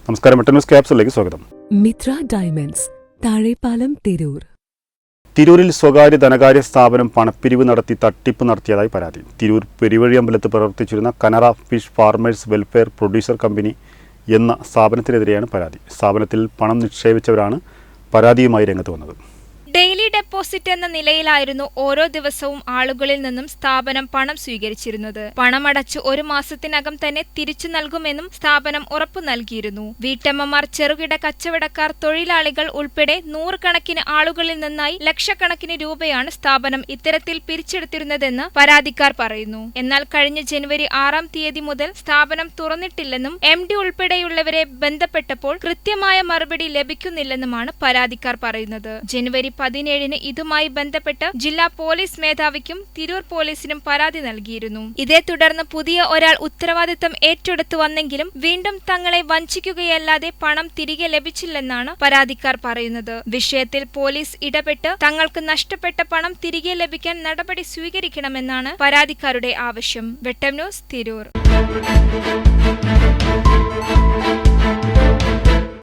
നമസ്കാരം, ന്യൂസ് ക്യാപ്സിലേക്ക് സ്വാഗതം. മിത്ര ഡയമണ്ട്സ്, താഴെപ്പാലം, തിരൂർ. തിരൂരിൽ സ്വകാര്യ ധനകാര്യ സ്ഥാപനം പണപ്പിരിവ് നടത്തി തട്ടിപ്പ് നടത്തിയതായി പരാതി. തിരൂർ പെരുവഴിയമ്പലത്ത് പ്രവർത്തിച്ചിരുന്ന Canara fish farmers welfare producer company എന്ന സ്ഥാപനത്തിനെതിരെയാണ് പരാതി. സ്ഥാപനത്തിൽ പണം നിക്ഷേപിച്ചവരാണ് പരാതിയുമായി രംഗത്ത് വന്നത്. ഡെയിലി ഡെപ്പോസിറ്റ് എന്ന നിലയിലായിരുന്നു ഓരോ ദിവസവും ആളുകളിൽ നിന്നും സ്ഥാപനം പണം സ്വീകരിച്ചിരുന്നത്. പണമടച്ച് 1 മാസത്തിനകം തന്നെ തിരിച്ചു നൽകുമെന്നും സ്ഥാപനം ഉറപ്പു നൽകിയിരുന്നു. വീട്ടമ്മമാർ, ചെറുകിട കച്ചവടക്കാർ, തൊഴിലാളികൾ ഉൾപ്പെടെ 100 കണക്കിന് ആളുകളിൽ നിന്നായി ലക്ഷക്കണക്കിന് രൂപയാണ് സ്ഥാപനം ഇത്തരത്തിൽ പിരിച്ചെടുത്തിരുന്നതെന്ന് പരാതിക്കാർ പറയുന്നു. എന്നാൽ കഴിഞ്ഞ ജനുവരി 6-ാം തീയതി മുതൽ സ്ഥാപനം തുറന്നിട്ടില്ലെന്നും MD ഉൾപ്പെടെയുള്ളവരെ ബന്ധപ്പെട്ടപ്പോൾ കൃത്യമായ മറുപടി ലഭിക്കുന്നില്ലെന്നുമാണ് പരാതിക്കാർ പറയുന്നത്. ജനുവരി 17-ന് ഇതുമായി ബന്ധപ്പെട്ട് ജില്ലാ പോലീസ് മേധാവിക്കും തിരൂർ പോലീസിനും പരാതി നൽകിയിരുന്നു. ഇതേ തുടർന്ന് പുതിയ ഒരാൾ ഉത്തരവാദിത്തം ഏറ്റെടുത്തു വന്നെങ്കിലും വീണ്ടും തങ്ങളെ വഞ്ചിക്കുകയല്ലാതെ പണം തിരികെ ലഭിച്ചില്ലെന്നാണ് പരാതിക്കാർ പറയുന്നത്. വിഷയത്തിൽ പോലീസ് ഇടപെട്ട് തങ്ങൾക്ക് നഷ്ടപ്പെട്ട പണം തിരികെ ലഭിക്കാൻ നടപടി സ്വീകരിക്കണമെന്നാണ് പരാതിക്കാരുടെ ആവശ്യം. വെട്ടം ന്യൂസ്, തിരൂർ.